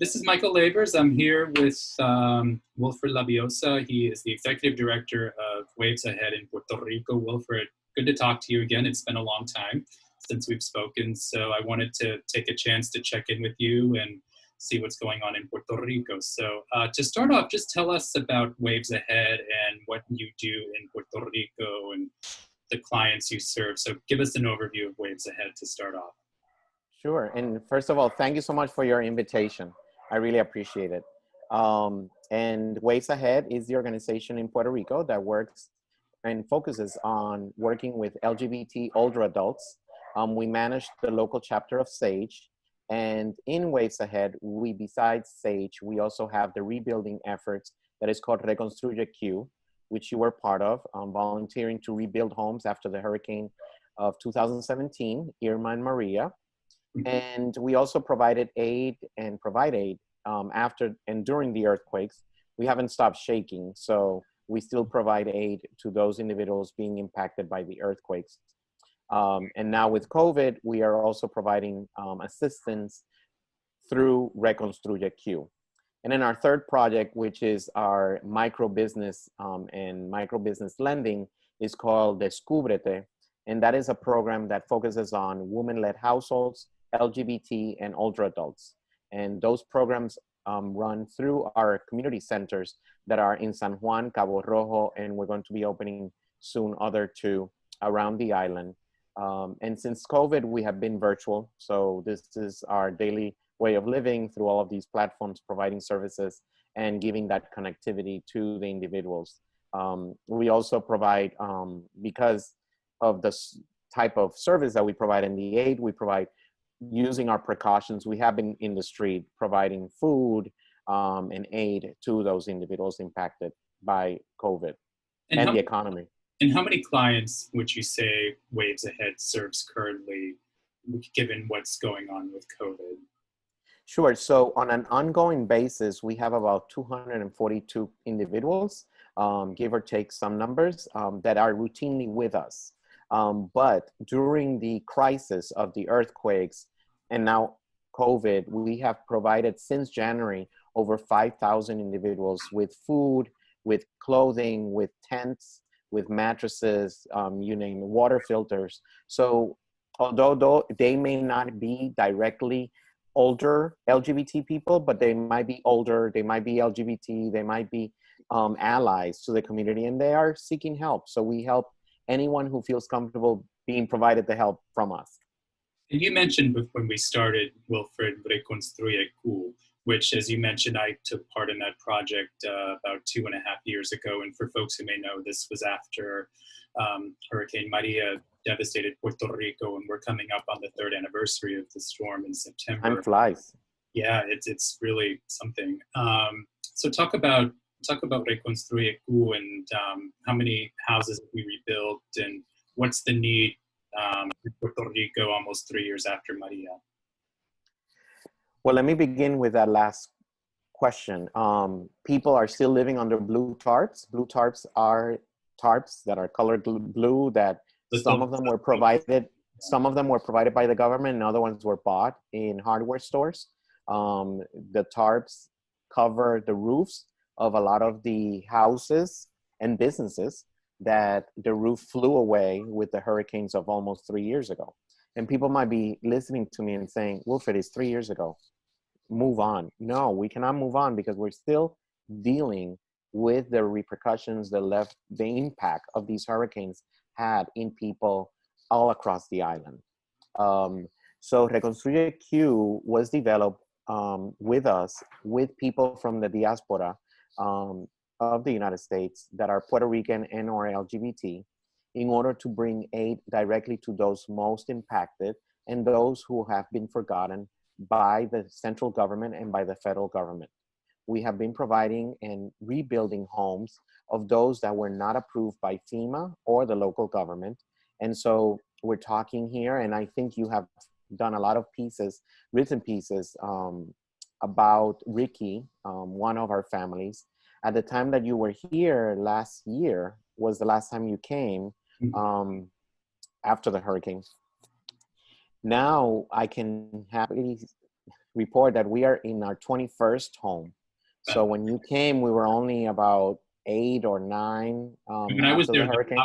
This is Michael Labers. I'm here with Wilfred Labiosa. He is the Executive Director of Waves Ahead in Puerto Rico. Wilfred, good to talk to you again. It's been a long time since we've spoken, so I wanted to take a chance to check in with you and see what's going on in Puerto Rico. So to start off, just tell us about Waves Ahead and what you do in Puerto Rico and the clients you serve. So give us an overview of Waves Ahead to start off. Sure. And first of all, thank you so much for your invitation. I really appreciate it. And Waves Ahead is the organization in Puerto Rico that works and focuses on working with LGBT older adults. We manage the local chapter of SAGE. And in Waves Ahead, besides SAGE, we also have the rebuilding efforts that is called Reconstruye Q, which you were part of, volunteering to rebuild homes after the hurricane of 2017, Irma and Maria. And we also provided aid and provide aid after and during the earthquakes. We haven't stopped shaking, so we still provide aid to those individuals being impacted by the earthquakes. And now with COVID, we are also providing assistance through Reconstruye Q. And then our third project, which is our micro business and micro business lending, is called Descúbrete. And that is a program that focuses on women-led households, LGBT, and older adults. And those programs run through our community centers that are in San Juan, Cabo Rojo, and we're going to be opening soon other two around the island. And since COVID, we have been virtual. So this is our daily way of living through all of these platforms, providing services and giving that connectivity to the individuals. We also provide, because of the type of service that we provide in the aid, we provide using our precautions. We have been in the street providing food and aid to those individuals impacted by COVID and the economy. And how many clients would you say Waves Ahead serves currently, given what's going on with COVID? Sure. So on an ongoing basis, we have about 242 individuals, give or take some numbers, that are routinely with us. But during the crisis of the earthquakes and now COVID, we have provided since January over 5,000 individuals with food, with clothing, with tents, with mattresses, you name it, water filters. So although they may not be directly older LGBT people, but they might be older, they might be LGBT, they might be allies to the community, and they are seeking help. So we help anyone who feels comfortable being provided the help from us. And you mentioned when we started, Wilfred, Reconstruye Q, which, as you mentioned, I took part in that project about 2.5 years ago. And for folks who may know, this was after Hurricane Maria devastated Puerto Rico, and we're coming up on the 3rd anniversary of the storm in September. Time flies. Yeah, it's really something. So talk about Reconstruye Q and how many houses we rebuilt and what's the need in Puerto Rico almost 3 years after Maria. Well, let me begin with that last question. People are still living under blue tarps. Blue tarps are tarps that are colored blue that some of them were provided by the government and other ones were bought in hardware stores. The tarps cover the roofs of a lot of the houses and businesses that the roof flew away with the hurricanes of almost 3 years ago. And people might be listening to me and saying, Wilfred, it's 3 years ago. Move on. No, we cannot move on because we're still dealing with the repercussions, the impact of these hurricanes had in people all across the island. So Reconstruye Q was developed with us, with people from the diaspora of the United States that are Puerto Rican and or LGBT, in order to bring aid directly to those most impacted and those who have been forgotten by the central government and by the federal government. We have been providing and rebuilding homes of those that were not approved by FEMA or the local government. And so we're talking here, and I think you have done a lot of written pieces about Ricky, one of our families. At the time that you were here last year was the last time you came after the hurricanes. Now I can happily report that we are in our 21st home. So when you came, we were only about 8 or 9 when I was after the there, hurricane.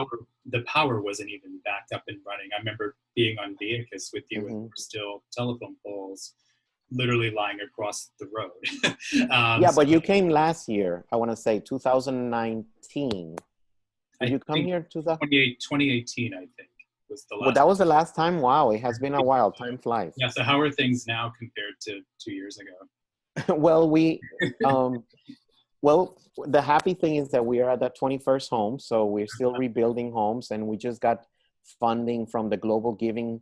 the power wasn't even back up and running. I remember being on Vieques with you, and there were still telephone poles literally lying across the road. Yeah, but you came last year. I want to say 2019. Did you come here? 2018, I think, was the last. Well, that was the last time. Wow, it has been a while. Time flies. Yeah. So how are things now compared to 2 years ago? Well, well, the happy thing is that we are at that 21st home, so we're still rebuilding homes, and we just got funding from the Global Giving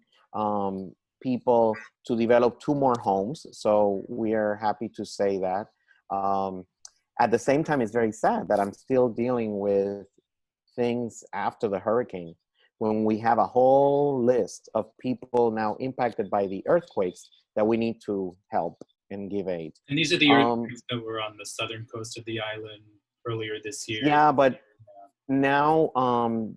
people to develop 2 more homes. So we are happy to say that. At the same time, it's very sad that I'm still dealing with things after the hurricane, when we have a whole list of people now impacted by the earthquakes that we need to help and give aid. And these are the earthquakes that were on the southern coast of the island earlier this year. Yeah, but now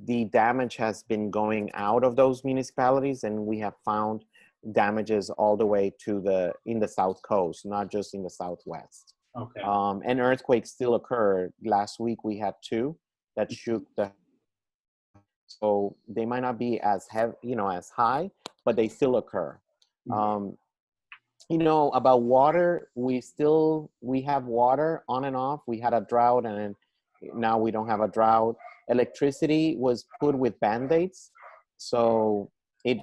the damage has been going out of those municipalities, and we have found damages all the way to in the south coast, not just in the southwest. Okay. And earthquakes still occur. Last week we had 2 that shook so they might not be as heavy, as high, but they still occur. About water, we have water on and off. We had a drought, and now we don't have a drought. Electricity was put with Band-Aids, so it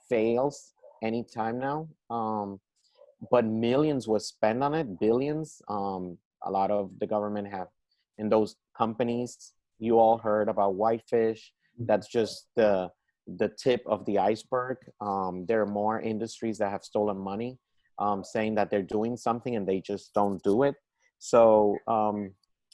fails anytime now. But millions was spent on it, billions. A lot of the government have, and those companies, you all heard about Whitefish. That's just the tip of the iceberg. There are more industries that have stolen money, saying that they're doing something and they just don't do it. So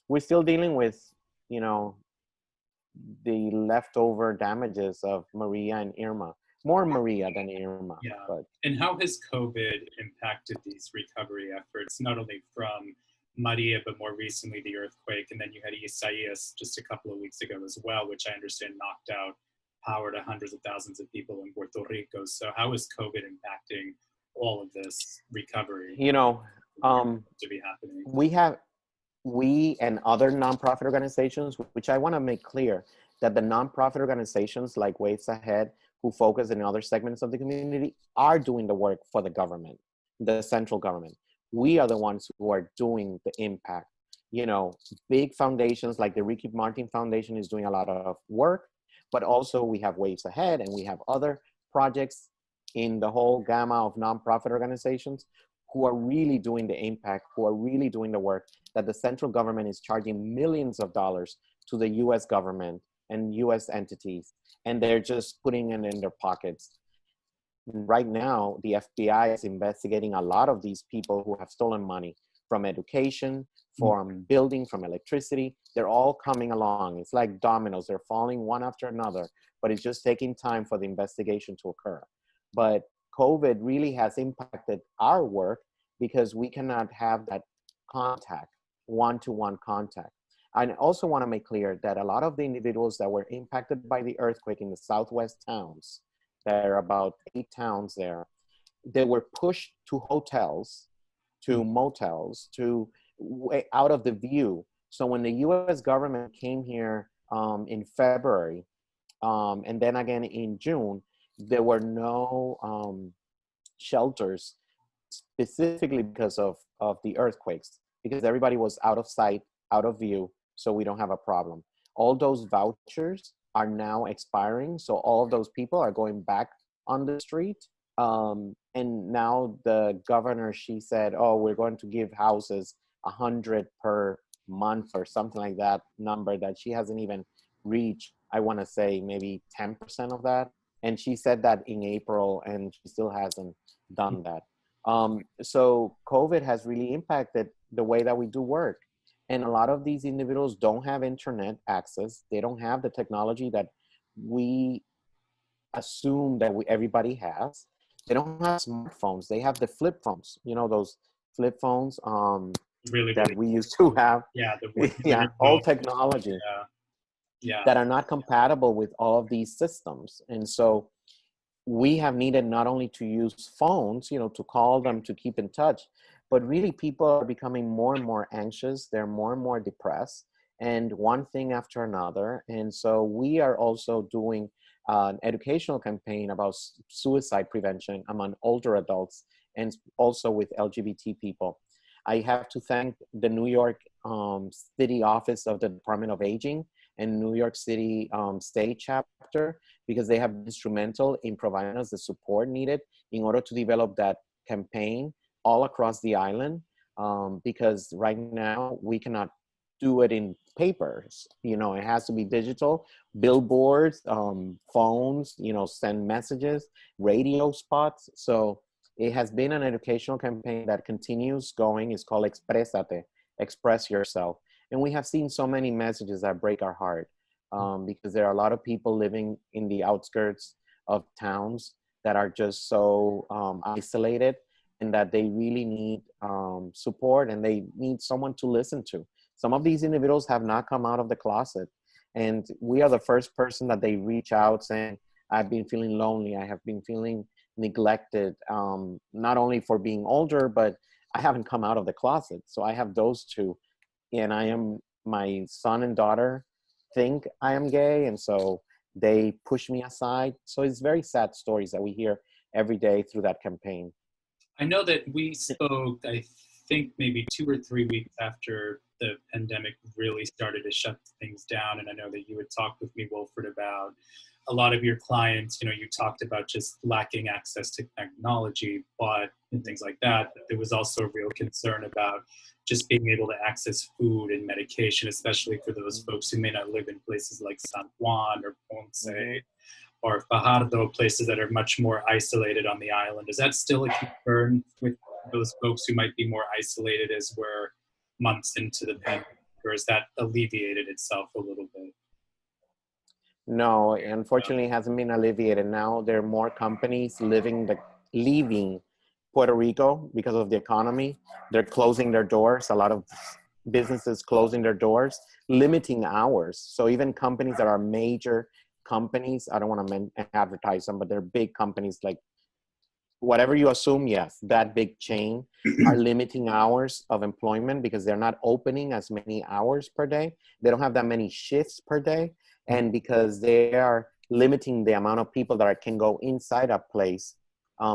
we're still dealing with, the leftover damages of Maria and Irma. More Maria than Irma. Yeah. But. And how has COVID impacted these recovery efforts, not only from Maria, but more recently the earthquake, and then you had Isaias just a couple of weeks ago as well, which I understand knocked out power to hundreds of thousands of people in Puerto Rico. So how is COVID impacting all of this recovery? To be happening. We and other nonprofit organizations, which I want to make clear that the nonprofit organizations like Waves Ahead, who focus in other segments of the community, are doing the work for the government, the central government. We are the ones who are doing the impact. Big foundations like the Ricky Martin Foundation is doing a lot of work, but also we have Waves Ahead, and we have other projects in the whole gamma of nonprofit organizations who are really doing the impact, who are really doing the work that the central government is charging millions of dollars to the US government and US entities, and they're just putting it in their pockets. Right now, the FBI is investigating a lot of these people who have stolen money from education, from building, from electricity. They're all coming along. It's like dominoes. They're falling one after another, but it's just taking time for the investigation to occur. But COVID really has impacted our work because we cannot have that contact, one-to-one contact. I also want to make clear that a lot of the individuals that were impacted by the earthquake in the southwest towns, there are about 8 towns there, they were pushed to hotels, to motels, to out of the view. So when the US government came here in February, and then again in June, there were no shelters specifically because of the earthquakes, because everybody was out of sight, out of view, so we don't have a problem. All those vouchers are now expiring, so all of those people are going back on the street. And now the governor, she said, oh, we're going to give houses 100 per month or something like that, number that she hasn't even reached. I want to say maybe 10% of that. And she said that in April, and she still hasn't done that. So COVID has really impacted the way that we do work. And a lot of these individuals don't have internet access. They don't have the technology that we assume that everybody has. They don't have smartphones. They have the flip phones, those flip phones that we used to have. Yeah, all technology. Yeah. That are not compatible with all of these systems. And so we have needed not only to use phones, to call them, to keep in touch, but really people are becoming more and more anxious. They're more and more depressed, and one thing after another. And so we are also doing an educational campaign about suicide prevention among older adults and also with LGBT people. I have to thank the New York City office of the Department of Aging and New York City state chapter, because they have been instrumental in providing us the support needed in order to develop that campaign all across the island. Because right now we cannot do it in papers. It has to be digital, billboards, phones, send messages, radio spots. So it has been an educational campaign that continues going. It's called Exprésate, express yourself. And we have seen so many messages that break our heart, because there are a lot of people living in the outskirts of towns that are just so isolated, and that they really need support, and they need someone to listen to. Some of these individuals have not come out of the closet, and we are the first person that they reach out saying, I've been feeling lonely, I have been feeling neglected, not only for being older, but I haven't come out of the closet. So I have those two. And my son and daughter think I am gay, and so they push me aside. So it's very sad stories that we hear every day through that campaign. I know that we spoke, I think maybe 2 or 3 weeks after the pandemic really started to shut things down. And I know that you had talked with me, Wilfred, about a lot of your clients. You talked about just lacking access to technology, and things like that. But there was also a real concern about just being able to access food and medication, especially for those folks who may not live in places like San Juan or Ponce or Fajardo, places that are much more isolated on the island. Is that still a concern with those folks who might be more isolated as we're months into the pandemic, or has that alleviated itself a little bit? No, unfortunately, it hasn't been alleviated. Now there are more companies leaving Puerto Rico because of the economy. They're closing their doors. A lot of businesses closing their doors, limiting hours. So even companies that are major companies, I don't want to advertise them, but they're big companies, like whatever you assume, yes, that big chain are limiting hours of employment because they're not opening as many hours per day. They don't have that many shifts per day. And because they are limiting the amount of people that can go inside a place,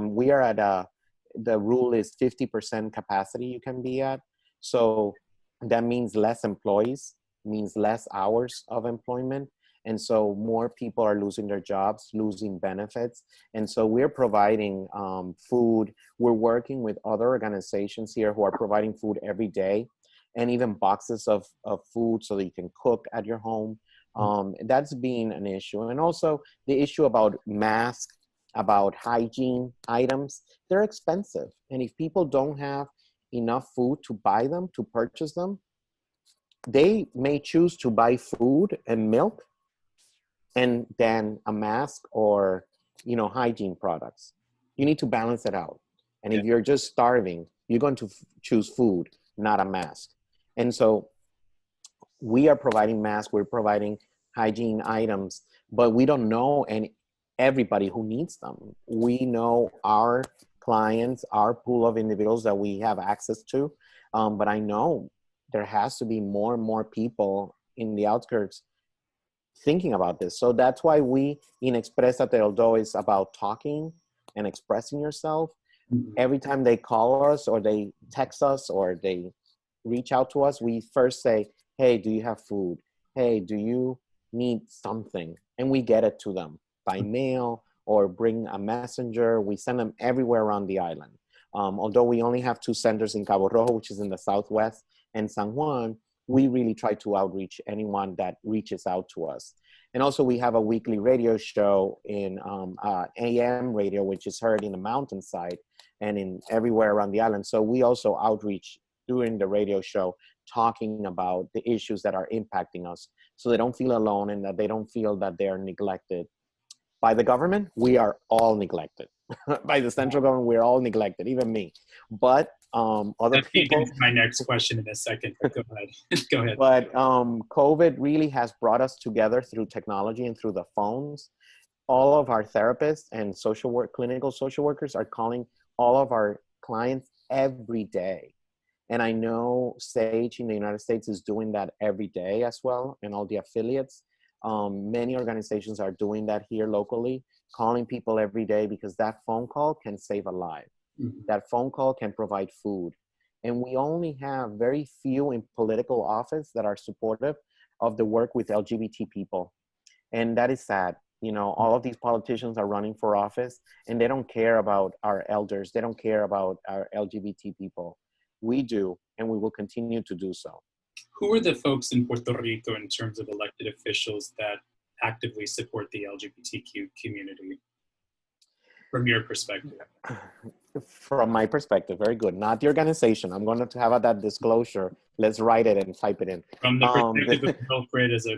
we are at the rule is 50% capacity you can be at. So that means less employees, means less hours of employment. And so more people are losing their jobs, losing benefits. And so we're providing food. We're working with other organizations here who are providing food every day, and even boxes of food so that you can cook at your home. That's been an issue. And also the issue about masks, about hygiene items, they're expensive. And if people don't have enough food to buy them, to purchase them, they may choose to buy food and milk and then a mask or, hygiene products. You need to balance it out. And if you're just starving, you're going to choose food, not a mask. And so we are providing masks, we're providing hygiene items, but we don't know everybody who needs them. We know our clients, our pool of individuals that we have access to, but I know there has to be more and more people in the outskirts thinking about this. So that's why we in Exprésate, although it's about talking and expressing yourself, every time they call us or they text us or they reach out to us, we first say, hey, do you have food? Hey, do you need something? And we get it to them by mail or bring a messenger. We send them everywhere around the island. Although we only have 2 centers in Cabo Rojo, which is in the southwest, and San Juan, we really try to outreach anyone that reaches out to us. And also we have a weekly radio show in AM radio, which is heard in the mountainside and in everywhere around the island. So we also outreach during the radio show, talking about the issues that are impacting us, so they don't feel alone and that they don't feel that they're neglected. By the government, we are all neglected. By the central government, we're all neglected, even me. But other people. That's my next question in a second. But go ahead. Go ahead. But COVID really has brought us together through technology and through the phones. all of our therapists and clinical social workers are calling all of our clients every day. And I know Sage in the United States is doing that every day as well, and all the affiliates. Many organizations are doing that here locally, calling people every day, because that phone call can save a life. Mm-hmm. That phone call can provide food. And we only have very few in political office that are supportive of the work with LGBT people. And that is sad. You know, all of these politicians are running for office and they don't care about our elders. They don't care about our LGBT people. We do, and we will continue to do so. Who are the folks in Puerto Rico in terms of elected officials that actively support the LGBTQ community, from your perspective? From my perspective, very good. Not the organization. I'm going to have that disclosure. Let's write it and type it in. From the perspective of Wilfred as a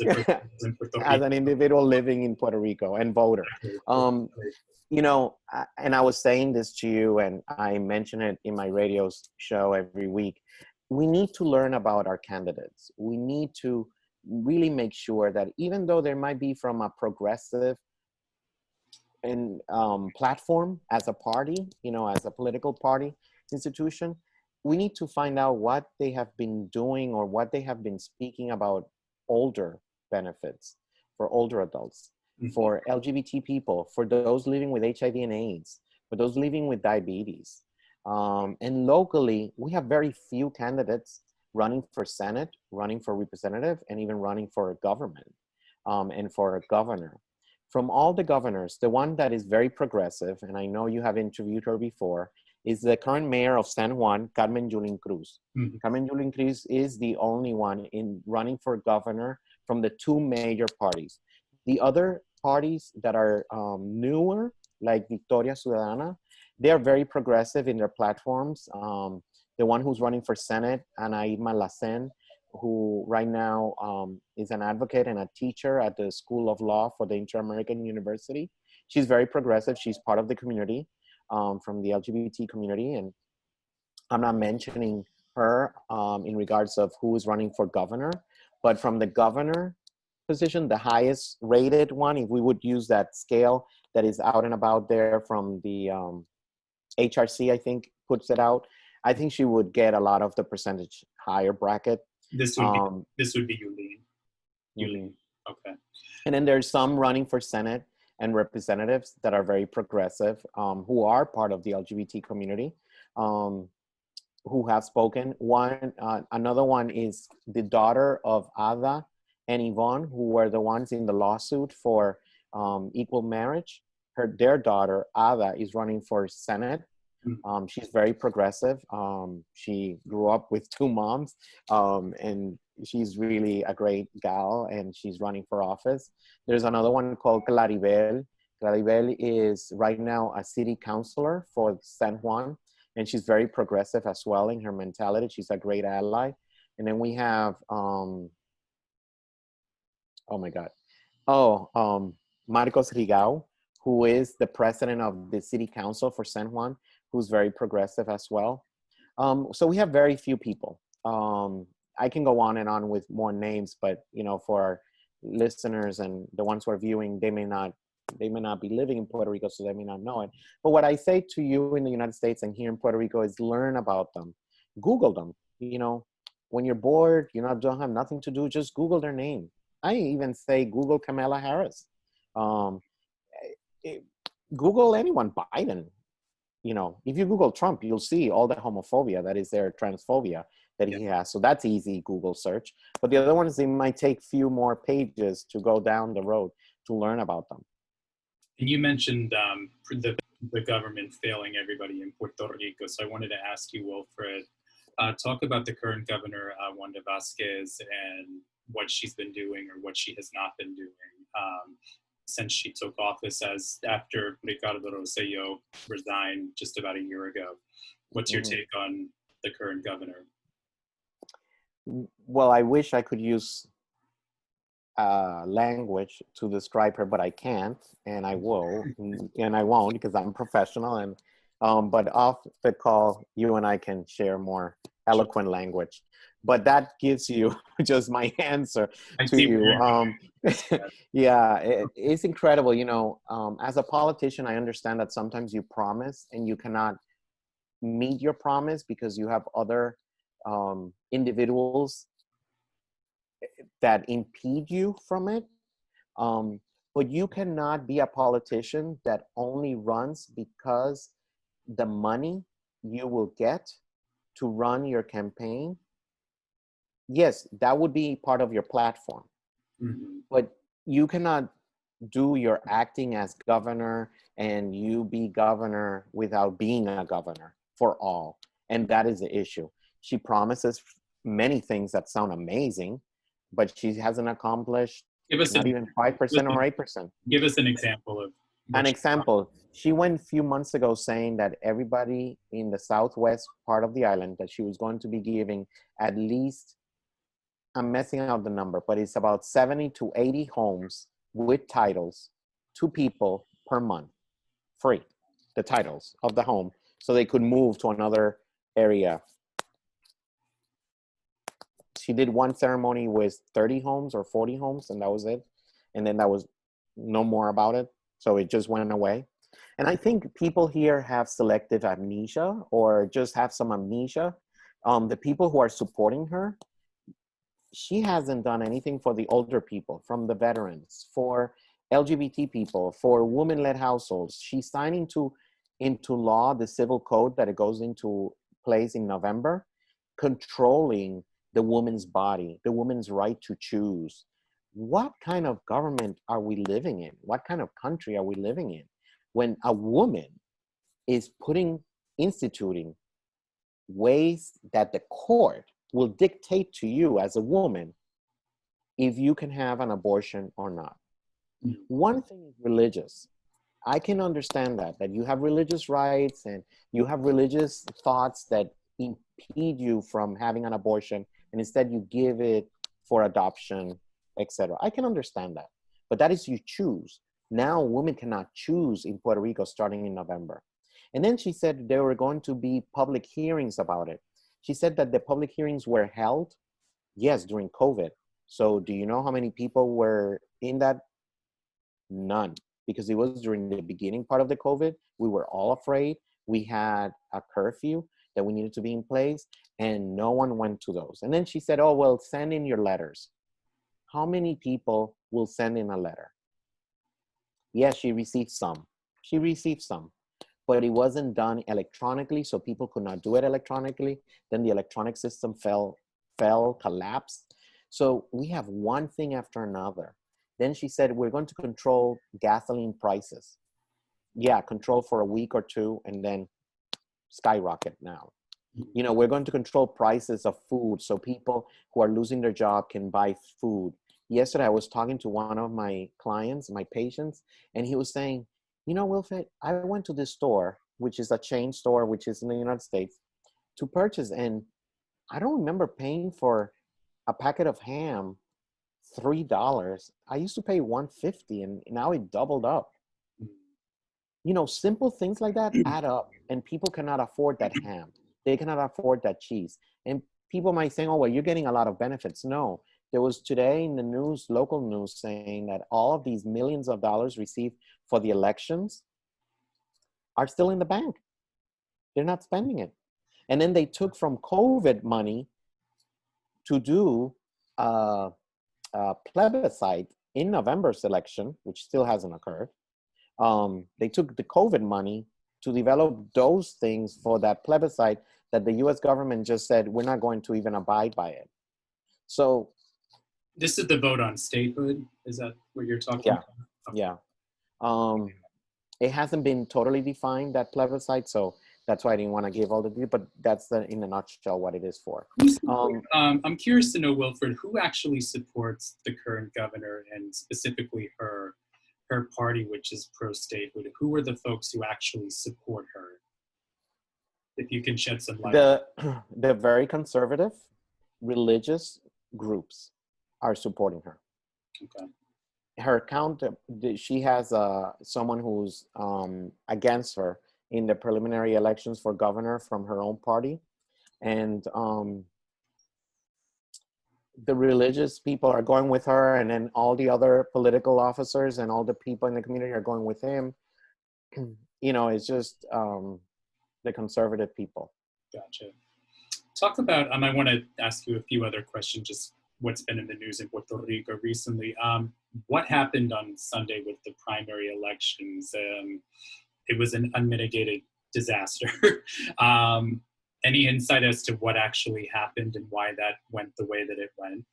person in Puerto Rico. As an individual living in Puerto Rico and voter. You know, and I was saying this to you, and I mention it in my radio show every week. We need to learn about our candidates. We need to really make sure that even though there might be from a progressive and platform as a party, you know, as a political party institution, we need to find out what they have been doing or what they have been speaking about older benefits for older adults, for LGBT people, for those living with HIV and AIDS, for those living with diabetes. And locally, we have very few candidates running for Senate, running for representative, and even running for government and for a governor. From all the governors, the one that is very progressive, and I know you have interviewed her before, is the current mayor of San Juan, Carmen Yulín Cruz. Mm-hmm. Carmen Yulín Cruz is the only one in running for governor from the two major parties. The other parties that are newer, like Victoria Ciudadana, they are very progressive in their platforms. The one who's running for Senate, Ana Irma Lacen, who right now is an advocate and a teacher at the School of Law for the Inter-American University. She's very progressive. She's part of the community, from the LGBT community. And I'm not mentioning her in regards of who is running for governor, but from the governor position, the highest rated one, if we would use that scale that is out and about there from the HRC, I think, puts it out. I think she would get a lot of the percentage higher bracket. This would be Yulín. Okay. And then there's some running for Senate and representatives that are very progressive, who are part of the LGBT community, who have spoken. Another one is the daughter of Ada and Yvonne, who were the ones in the lawsuit for equal marriage. Their daughter, Ada, is running for Senate. She's very progressive. She grew up with two moms, and she's really a great gal, and she's running for office. There's another one called Claribel. Claribel is right now a city councilor for San Juan, and she's very progressive as well in her mentality. She's a great ally. And then we have, Marcos Rigau, who is the president of the city council for San Juan, who's very progressive as well. So we have very few people. I can go on and on with more names, but you know, for our listeners and the ones who are viewing, they may not be living in Puerto Rico, so they may not know it. But what I say to you in the United States and here in Puerto Rico is learn about them. Google them. You know, when you're bored, don't have nothing to do, just Google their name. I even say Google Kamala Harris. Google anyone, Biden. You know, if you Google Trump, you'll see all the homophobia that is there, transphobia that he has. So that's easy Google search. But the other ones, they might take few more pages to go down the road to learn about them. And you mentioned the government failing everybody in Puerto Rico. So I wanted to ask you, Wilfred, talk about the current governor, Wanda Vázquez, and what she's been doing or what she has not been doing since she took office after Ricardo Rosselló resigned just about a year ago. What's your take on the current governor? Well, I wish I could use language to describe her, but I can't, and I will, and I won't, because I'm professional. And but off the call, you and I can share more eloquent language. but that gives you just my answer I to see where you. you're going. Yeah, it's incredible. As a politician, I understand that sometimes you promise and you cannot meet your promise because you have other individuals that impede you from it. Um, but you cannot be a politician that only runs because the money you will get to run your campaign. Yes, that would be part of your platform, Mhm. but you cannot do your acting as governor and you be governor without being a governor for all. And that is the issue. She promises many things that sound amazing, but she hasn't accomplished Give us not an even 5% or 8%. give us an example of An what you example, she went a few months ago saying that everybody in the southwest part of the island, that she was going to be giving at least, I'm messing out the number, but it's about 70 to 80 homes with titles to people per month, free, the titles of the home, so they could move to another area. She did one ceremony with 30 homes or 40 homes, and that was it. And then that was no more about it. So it just went away. And I think people here have selective amnesia or just have some amnesia. The people who are supporting her, she hasn't done anything for the older people, from the veterans, for LGBT people, for women-led households. She's signing into law the civil code that it goes into place in November, controlling the woman's body, the woman's right to choose. What kind of government are we living in? What kind of country are we living in when a woman is instituting ways that the court will dictate to you as a woman if you can have an abortion or not? One thing is religious. I can understand that you have religious rights and you have religious thoughts that impede you from having an abortion, and instead you give it for adoption, etc. I can understand that, but that is you choose. Now women cannot choose in Puerto Rico starting in November. And then she said there were going to be public hearings about it. She said that the public hearings were held, yes, during COVID. So do you know how many people were in that? None, because it was during the beginning part of the COVID. We were all afraid. We had a curfew that we needed to be in place, and no one went to those. And then she said, oh, well, send in your letters. How many people will send in a letter? Yes, she received some. She received some, but it wasn't done electronically, so people could not do it electronically. Then the electronic system collapsed. So we have one thing after another. Then she said, we're going to control gasoline prices. Yeah, control for a week or two and then skyrocket now. We're going to control prices of food so people who are losing their job can buy food. Yesterday, I was talking to one of my clients, my patients, and he was saying, Wilfred, I went to this store, which is a chain store, which is in the United States, to purchase. And I don't remember paying for a packet of ham $3. I used to pay $1.50 and now it doubled up. Simple things like that add up, and people cannot afford that ham. They cannot afford that cheese. And people might say, oh, well, you're getting a lot of benefits. No, there was today in the news, local news, saying that all of these millions of dollars received for the elections are still in the bank. They're not spending it. And then they took from COVID money to do a plebiscite in November's election, which still hasn't occurred. They took the COVID money to develop those things for that plebiscite that the US government just said, we're not going to even abide by it. So this is the vote on statehood. Is that what you're talking yeah, about? Okay. yeah. It hasn't been totally defined, that plebiscite, so that's why I didn't want to give all the details, but that's in a nutshell what it is for. I'm curious to know, Wilfred, who actually supports the current governor and specifically her party, which is pro-statehood? Who are the folks who actually support her? If you can shed some light. The very conservative religious groups are supporting her. Okay. Her account, she has someone who's against her in the preliminary elections for governor from her own party. And the religious people are going with her, and then all the other political officers and all the people in the community are going with him. You know, it's just the conservative people. Gotcha. Talk about, I want to ask you a few other questions, just what's been in the news in Puerto Rico recently. What happened on Sunday with the primary elections? It was an unmitigated disaster. Any insight as to what actually happened and why that went the way that it went?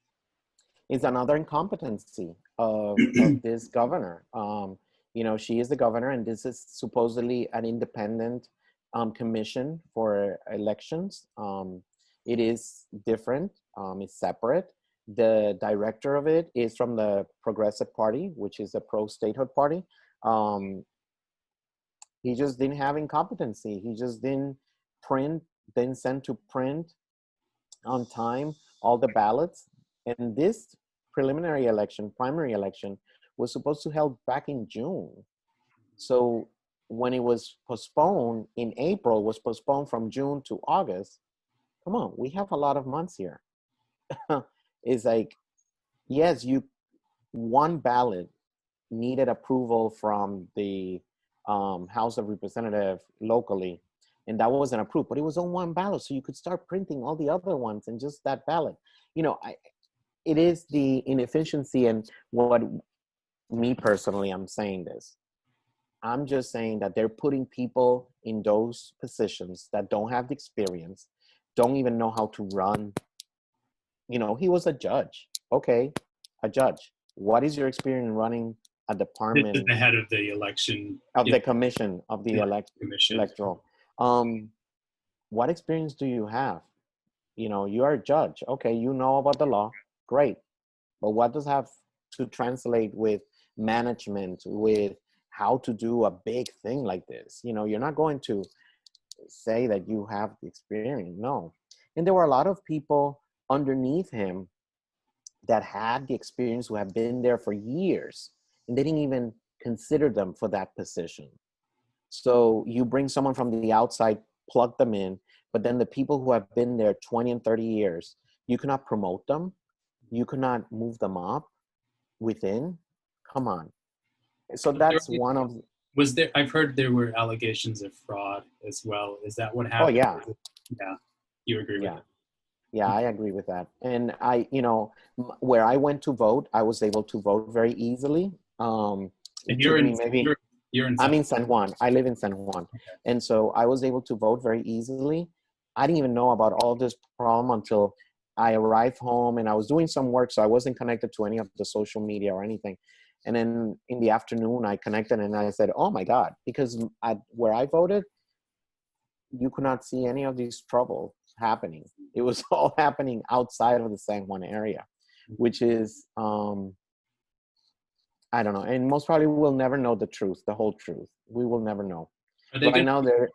It's another incompetency of this governor. You know, she is the governor, and this is supposedly an independent commission for elections. It is different. It's separate. The director of it is from the Progressive Party, which is a pro-statehood party. He just didn't have incompetency. He just didn't send to print on time all the ballots. And this preliminary election, primary election, was supposed to be held back in June. So when it was postponed in April, was postponed from June to August. Come on, we have a lot of months here. It's like, yes, one ballot needed approval from the House of Representatives locally, and that wasn't approved, but it was on one ballot, so you could start printing all the other ones and just that ballot. You know, it is the inefficiency, and what me personally, I'm saying this. I'm just saying that they're putting people in those positions that don't have the experience, don't even know how to run. You know, he was a judge. Okay, a judge. What is your experience running a department? The head of the election. Of the commission, of the electoral. What experience do you have? You know, you are a judge. Okay, you know about the law. Great. But what does have to translate with management, with how to do a big thing like this? You know, you're not going to say that you have the experience. No. And there were a lot of people underneath him that had the experience, who have been there for years, and they didn't even consider them for that position. So you bring someone from the outside, plug them in, but then the people who have been there 20 and 30 years, you cannot promote them. You cannot move them up within. Come on. So that's one of... Was there, I've heard there were allegations of fraud as well. Is that what happened? Oh, yeah. Yeah. You agree with that? Yeah, I agree with that. And I, you know, where I went to vote, I was able to vote very easily. And you're in I'm in San Juan. I live in San Juan. Okay. And so I was able to vote very easily. I didn't even know about all this problem until I arrived home, and I was doing some work, so I wasn't connected to any of the social media or anything. And then in the afternoon, I connected and I said, oh my God, because where I voted, you could not see any of these trouble happening. It was all happening outside of the San Juan area, which is, I don't know. And most probably we'll never know the truth, the whole truth. We will never know. Right now, the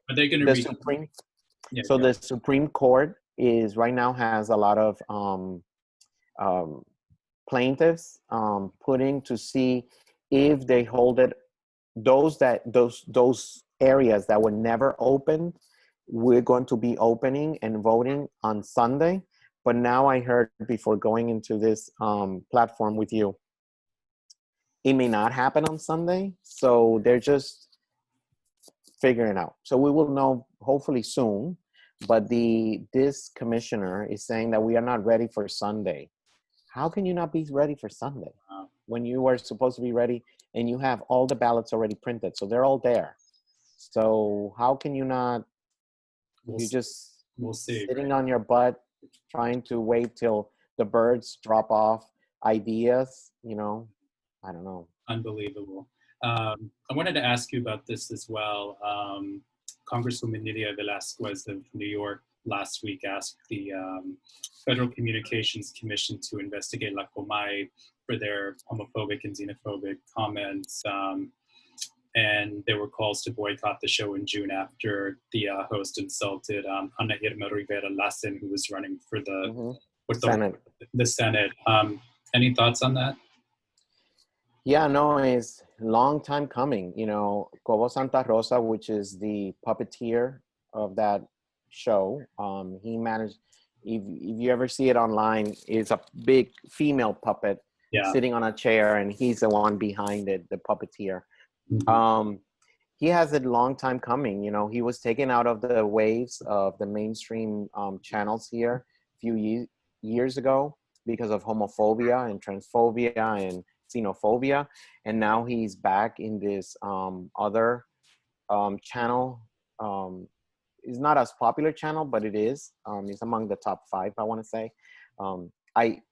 Supreme Court is right now has a lot of plaintiffs putting to see if they hold it. Those areas that were never opened, we're going to be opening and voting on Sunday. But now I heard, before going into this platform with you, it may not happen on Sunday. So they're just figuring it out. So we will know hopefully soon. But this commissioner is saying that we are not ready for Sunday. How can you not be ready for Sunday when you are supposed to be ready and you have all the ballots already printed? So they're all there. So how can you not? We'll see, sitting on your butt, trying to wait till the birds drop off ideas, you know, I don't know. Unbelievable. I wanted to ask you about this as well. Congresswoman Nydia Velázquez of New York last week asked the Federal Communications Commission to investigate La Comay for their homophobic and xenophobic comments. And there were calls to boycott the show in June after the host insulted Ana Irma Rivera Lassen, who was running for the Senate. Any thoughts on that? Yeah, no, it's a long time coming. You know, Cobo Santa Rosa, which is the puppeteer of that show, he managed, if you ever see it online, it's a big female puppet sitting on a chair, and he's the one behind it, the puppeteer. He has a long time coming. You know, he was taken out of the waves of the mainstream channels here a few years ago because of homophobia and transphobia and xenophobia, and now he's back in this other channel. It's not as popular channel, but it is. It's among the top 5, I want to say. I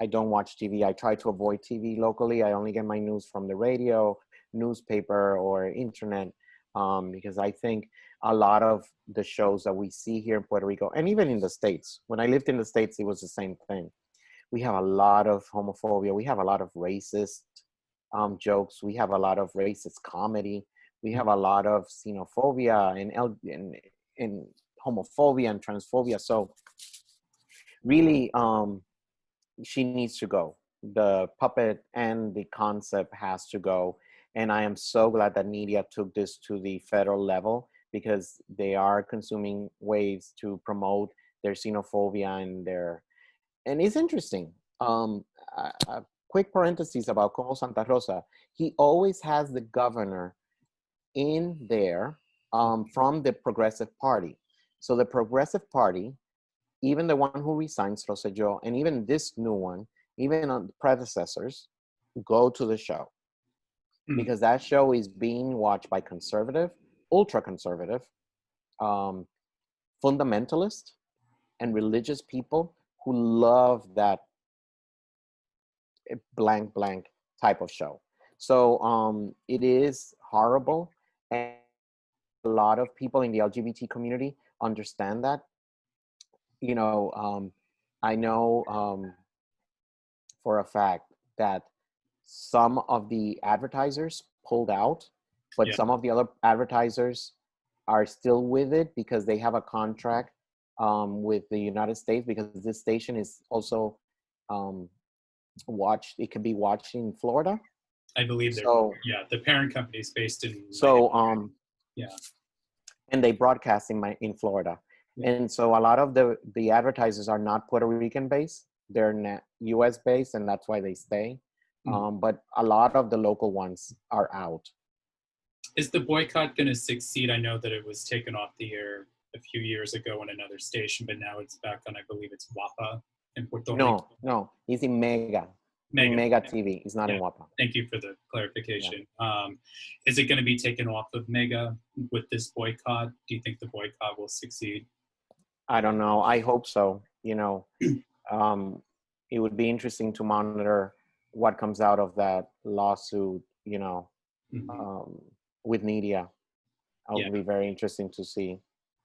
don't watch TV. I try to avoid TV locally. I only get my news from the radio, newspaper, or internet, because I think a lot of the shows that we see here in Puerto Rico, and even in the States, when I lived in the States, it was the same thing. We have a lot of homophobia. We have a lot of racist jokes. We have a lot of racist comedy. We have a lot of xenophobia and homophobia and transphobia. So really, she needs to go. The puppet and the concept has to go. And I am so glad that media took this to the federal level, because they are consuming ways to promote their xenophobia and it's interesting. A quick parenthesis about Como Santa Rosa. He always has the governor in there from the Progressive Party. So the Progressive Party, even the one who resigns, Rosselló, and even this new one, even on the predecessors, go to the show. Because that show is being watched by conservative, ultra-conservative, fundamentalist, and religious people who love that blank type of show. So it is horrible, and a lot of people in the LGBT community understand that. You know, I know for a fact that some of the advertisers pulled out, but some of the other advertisers are still with it because they have a contract with the United States, because this station is also watched. It can be watched in Florida. I believe so. The parent company is based in. So and they broadcast in Florida, and so a lot of the advertisers are not Puerto Rican based; they're U.S. based, and that's why they stay. But a lot of the local ones are out. Is the boycott going to succeed? I know that it was taken off the air a few years ago on another station, but now it's back on, I believe it's WAPA in Puerto Rico. No, it's in Mega TV. It's not in WAPA. Thank you for the clarification. Is it going to be taken off of Mega with this boycott? Do you think the boycott will succeed? I don't know. I hope so. You know, it would be interesting to monitor what comes out of that lawsuit, you know, with media. It would be very interesting to see.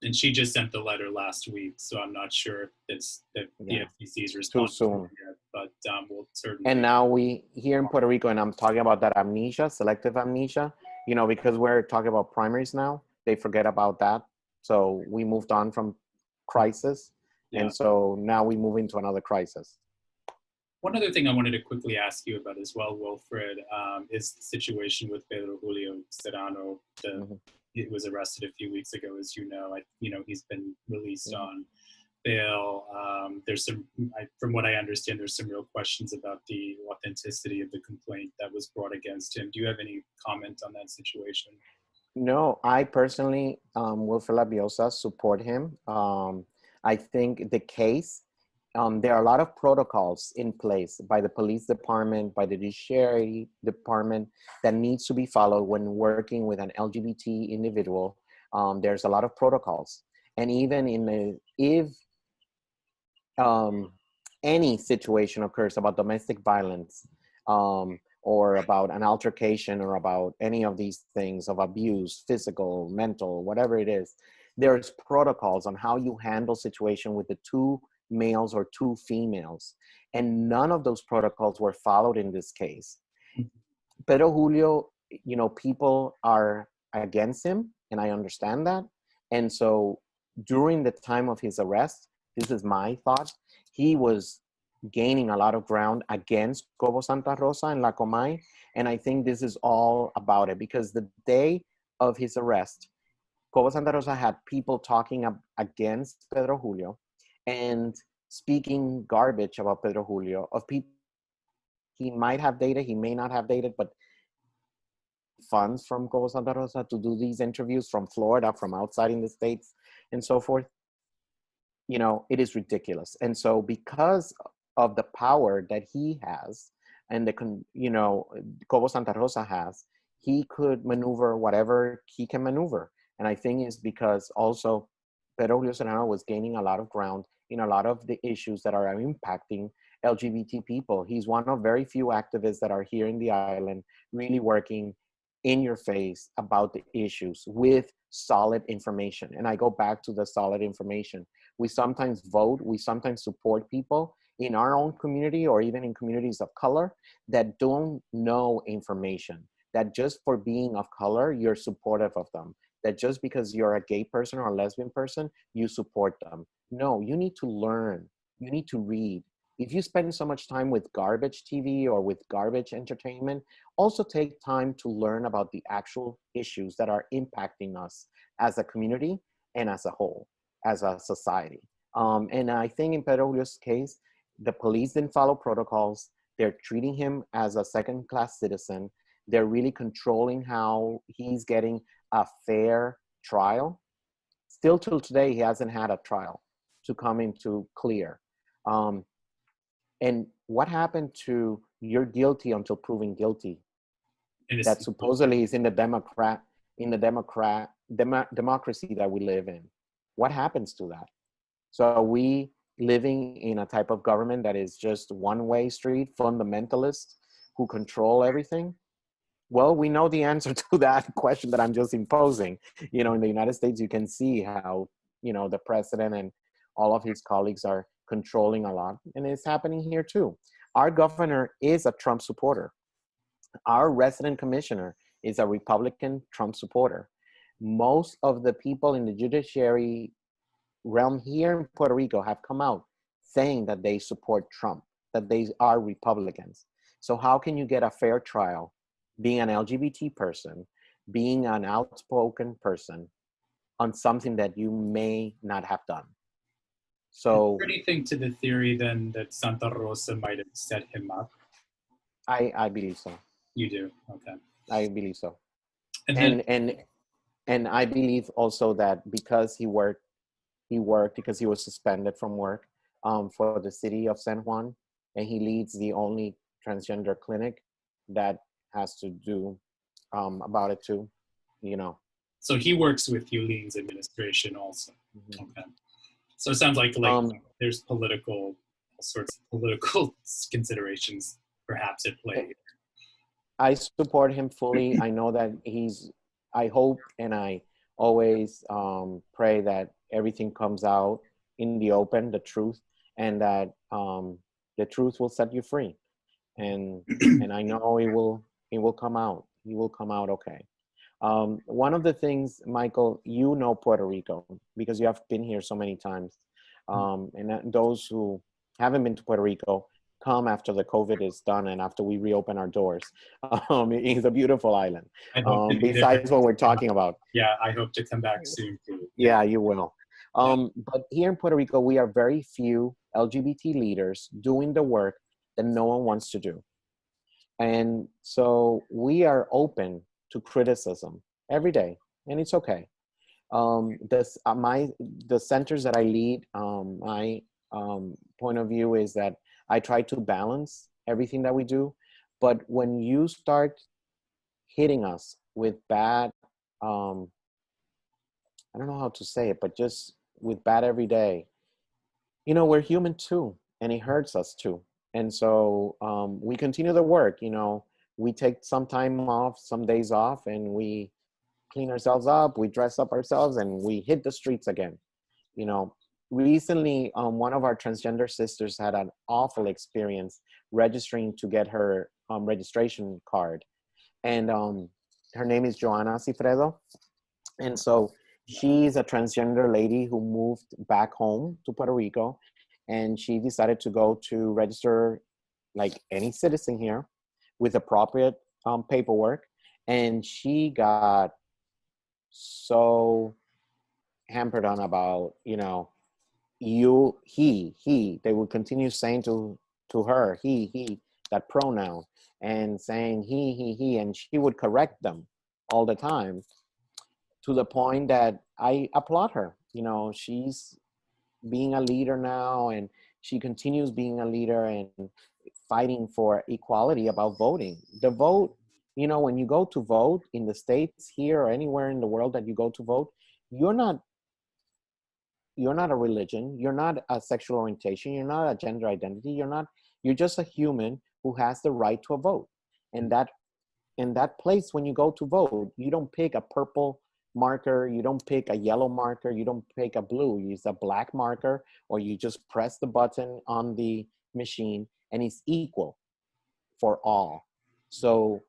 And she just sent the letter last week, so I'm not sure if the FCC's response too soon yet, but we'll certainly. And now we here in Puerto Rico, and I'm talking about that amnesia, selective amnesia, you know, because we're talking about primaries now, they forget about that. So we moved on from crisis, and so now we move into another crisis. One other thing I wanted to quickly ask you about as well, Wilfred, is the situation with Pedro Julio Serrano. He was arrested a few weeks ago, as you know. He's been released on bail. There's some, from what I understand, there's some real questions about the authenticity of the complaint that was brought against him. Do you have any comment on that situation? No, I personally, Wilfred Labiosa, support him. I think the case, there are a lot of protocols in place by the police department, by the judiciary department that needs to be followed when working with an LGBT individual. There's a lot of protocols. And even if any situation occurs about domestic violence, or about an altercation, or about any of these things of abuse, physical, mental, whatever it is, there's protocols on how you handle situation with the two males or two females. And none of those protocols were followed in this case. Pedro Julio, you know, people are against him, and I understand that. And so during the time of his arrest, this is my thought, he was gaining a lot of ground against Como Santa Rosa and La Comay. And I think this is all about it, because the day of his arrest, Como Santa Rosa had people talking against Pedro Julio, and speaking garbage about Pedro Julio, of people he might have dated, he may not have dated, but funds from Cobo Santa Rosa to do these interviews from Florida, from outside in the States, and so forth. You know, it is ridiculous. And so because of the power that he has and you know, Cobo Santa Rosa has, he could maneuver whatever he can maneuver. And I think it's because also Pedro Julio Serrano was gaining a lot of ground in a lot of the issues that are impacting LGBT people. He's one of very few activists that are here in the island really working in your face about the issues with solid information. And I go back to the solid information. We sometimes vote, we sometimes support people in our own community or even in communities of color that don't know information, that just for being of color, you're supportive of them, that just because you're a gay person or a lesbian person, you support them. No, you need to learn, you need to read. If you spend so much time with garbage TV or with garbage entertainment, also take time to learn about the actual issues that are impacting us as a community and as a whole, as a society. And I think in Pedro Julio's case, the police didn't follow protocols. They're treating him as a second-class citizen. They're really controlling how he's getting a fair trial. Still till today, he hasn't had a trial to come into clear. And what happened to you're guilty until proven guilty? That supposedly is in the democracy that we live in. What happens to that? So are we living in a type of government that is just one-way street, fundamentalist, who control everything? Well, we know the answer to that question that I'm just imposing. You know, in the United States, you can see how, you know, the president and all of his colleagues are controlling a lot, and it's happening here too. Our governor is a Trump supporter. Our resident commissioner is a Republican Trump supporter. Most of the people in the judiciary realm here in Puerto Rico have come out saying that they support Trump, that they are Republicans. So how can you get a fair trial being an LGBT person, being an outspoken person on something that you may not have done? So, anything to the theory then that Santa Rosa might have set him up? I believe so. You do? Okay. I believe so. And I believe also that because he worked because he was suspended from work for the city of San Juan, and he leads the only transgender clinic that has to do about it too, you know. So he works with Yulin's administration also. Mm-hmm. Okay. So it sounds like there's all sorts of political considerations perhaps at play. I support him fully. I know that I hope and I always pray that everything comes out in the open, the truth, and that the truth will set you free. And I know it will come out. He will come out okay. One of the things, Michael, you know Puerto Rico because you have been here so many times. And those who haven't been to Puerto Rico, come after the COVID is done and after we reopen our doors. It's a beautiful island. Besides what we're talking about. Yeah, I hope to come back soon too. Yeah, you will. But here in Puerto Rico, we are very few LGBT leaders doing the work that no one wants to do. And so we are open to criticism every day, and it's okay. The centers that I lead, my point of view is that I try to balance everything that we do, but when you start hitting us with bad, I don't know how to say it, but just with bad every day, you know, we're human too, and it hurts us too. And so we continue the work, you know, we take some time off, some days off, and we clean ourselves up, we dress up ourselves, and we hit the streets again. You know, recently, one of our transgender sisters had an awful experience registering to get her registration card. And her name is Joanna Cifredo. And so she's a transgender lady who moved back home to Puerto Rico. And she decided to go to register like any citizen here with appropriate paperwork. And she got so hampered on about, you know, he, they would continue saying to her, he, that pronoun, and saying he, and she would correct them all the time, to the point that I applaud her. You know, she's being a leader now, and she continues being a leader and fighting for equality about voting. The vote, you know, when you go to vote in the States here or anywhere in the world that you go to vote, you're not a religion, you're not a sexual orientation, you're not a gender identity, you're just a human who has the right to a vote. And that in that place, when you go to vote, you don't pick a purple marker, you don't pick a yellow marker, you don't pick a blue, you use a black marker, or you just press the button on the machine, and it's equal for all. So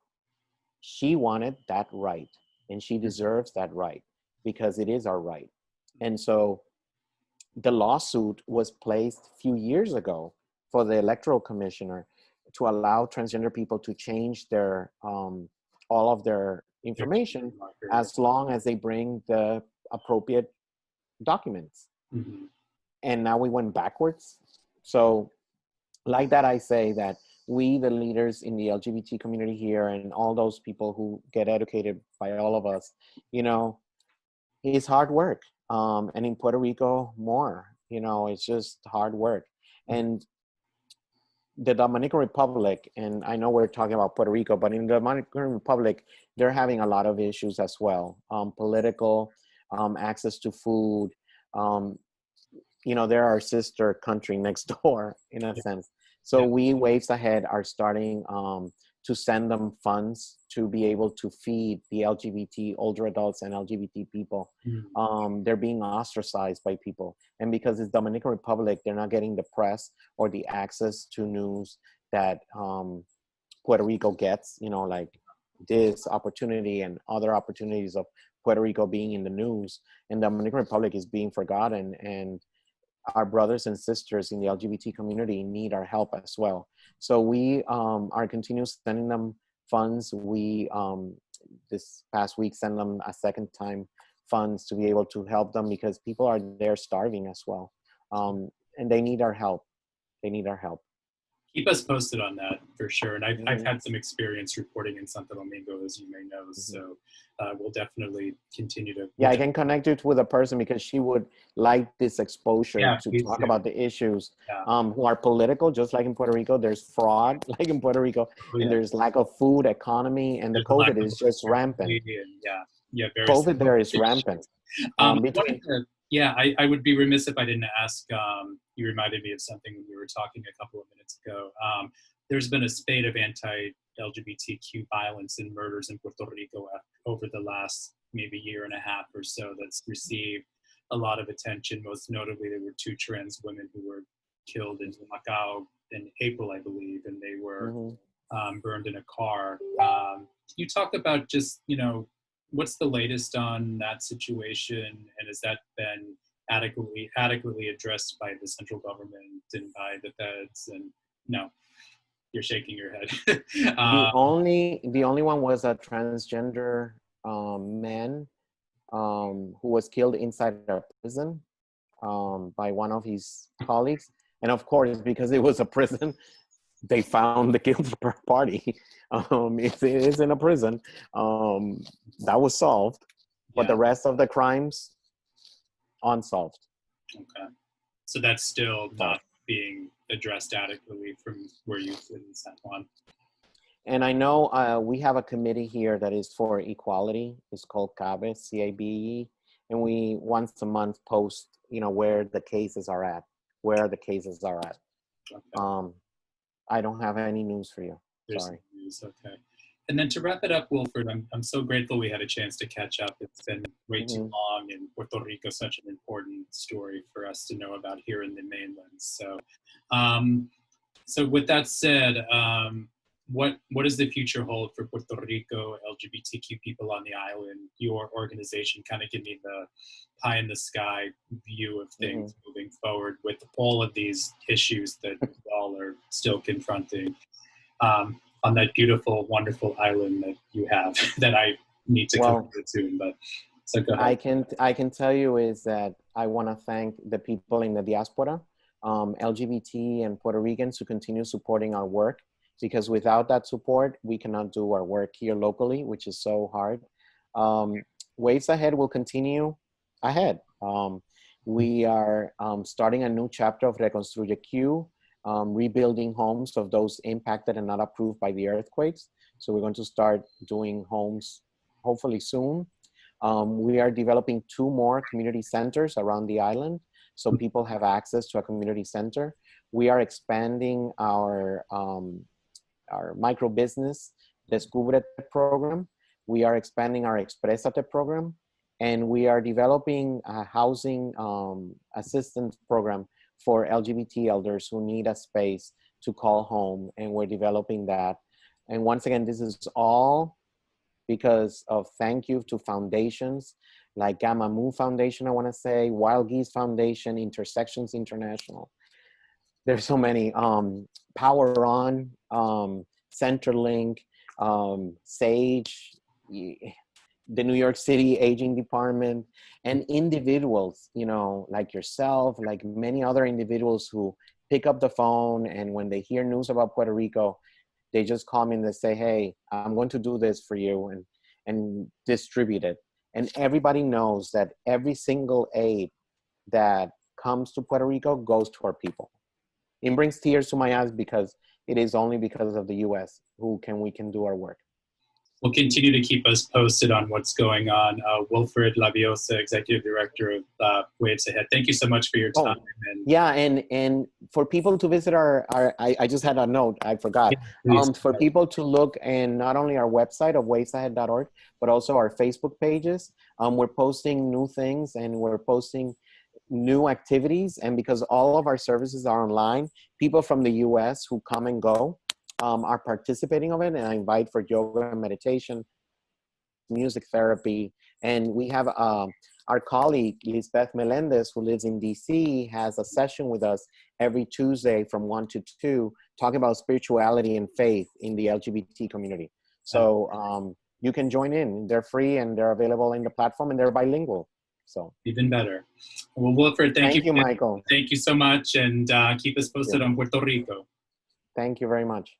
she wanted that right, and she deserves that right, because it is our right. And so the lawsuit was placed a few years ago for the electoral commissioner to allow transgender people to change their all of their information, as long as they bring the appropriate documents. Mm-hmm. And now we went backwards. So like that, I say that we, the leaders in the LGBT community here, and all those people who get educated by all of us, you know, it's hard work. And in Puerto Rico more, you know, it's just hard work. And the Dominican Republic, and I know we're talking about Puerto Rico, but in the Dominican Republic, they're having a lot of issues as well. Political, access to food. You know, they're our sister country next door, in a sense. So we, Waves Ahead, are starting to send them funds to be able to feed the LGBT, older adults and LGBT people. They're being ostracized by people. And because it's Dominican Republic, they're not getting the press or the access to news that Puerto Rico gets, you know, like this opportunity and other opportunities of Puerto Rico being in the news. And the Dominican Republic is being forgotten. And our brothers and sisters in the LGBT community need our help as well. So we are continuing sending them funds. We, this past week, sent them a second time funds to be able to help them, because people are there starving as well. And they need our help. They need our help. Keep us posted on that for sure. And I've had some experience reporting in Santo Domingo, as you may know. So we'll definitely continue to. Yeah, I can connect you with a person, because she would like this exposure to talk about the issues who are political, just like in Puerto Rico. There's fraud, like in Puerto Rico, and there's lack of food, economy, and the COVID is just rampant. Very COVID there is rampant. I would be remiss if I didn't ask, you reminded me of something when we were talking a couple of minutes ago. There's been a spate of anti-LGBTQ violence and murders in Puerto Rico over the last maybe year and a half or so that's received a lot of attention. Most notably, there were 2 trans women who were killed in Macau in April, I believe, and they were burned in a car. Can you talk about just, you know, what's the latest on that situation, and has that been adequately addressed by the central government and by the feds? And no, you're shaking your head. The only one was a transgender man who was killed inside a prison by one of his colleagues, and of course, because it was a prison, they found the guilty party. It is in a prison. That was solved, but the rest of the crimes, unsolved. Okay. So that's still not being addressed adequately from where you sit in San Juan. And I know we have a committee here that is for equality. It's called CABE, C-A-B-E. And we once a month post, you know, where the cases are at. Okay. I don't have any news for you. Sorry. News. Okay. And then to wrap it up, Wilfred, I'm so grateful we had a chance to catch up. It's been way too long, and Puerto Rico is such an important story for us to know about here in the mainland. So, so with that said, what does the future hold for Puerto Rico LGBTQ people on the island? Your organization kind of give me the pie in the sky view of things moving forward with all of these issues that we all are still confronting on that beautiful, wonderful island that you have that I need to come to soon. But So go ahead. I can tell you is that I want to thank the people in the diaspora, LGBT and Puerto Ricans, who continue supporting our work, because without that support, we cannot do our work here locally, which is so hard. Waves Ahead will continue ahead. We are starting a new chapter of Reconstruye Q, rebuilding homes of those impacted and not approved by the earthquakes. So we're going to start doing homes hopefully soon. We are developing 2 more community centers around the island, so people have access to a community center. We are expanding our micro business Descúbrete program. We are expanding our Exprésate program, and we are developing a housing assistance program for LGBT elders who need a space to call home, and we're developing that. And once again, this is all because of thank you to foundations like Gamma Mu Foundation, I want to say, Wild Geese Foundation, Intersections International. There's so many, Power On, Centerlink, SAGE, the New York City Aging Department, and individuals, you know, like yourself, like many other individuals who pick up the phone, and when they hear news about Puerto Rico, they just call me and they say, hey, I'm going to do this for you, and distribute it. And everybody knows that every single aid that comes to Puerto Rico goes to our people. It brings tears to my eyes because it is only because of the US we can do our work. We'll continue to keep us posted on what's going on. Wilfred Labiosa, Executive Director of Waves Ahead. Thank you so much for your time. Yeah, and for people to visit I just had a note, I forgot. For people to look in not only our website of wavesahead.org, but also our Facebook pages. We're posting new things, and we're posting new activities. And because all of our services are online, people from the US who come and go are participating of it. And I invite for yoga and meditation, music therapy. And we have our colleague, Lisbeth Melendez, who lives in DC, has a session with us every Tuesday from 1 to 2, talking about spirituality and faith in the LGBT community. So you can join in. They're free, and they're available in the platform, and they're bilingual. So even better. Well, Wilfred, thank you, Michael. Thank you so much, and keep us posted on Puerto Rico. Thank you very much.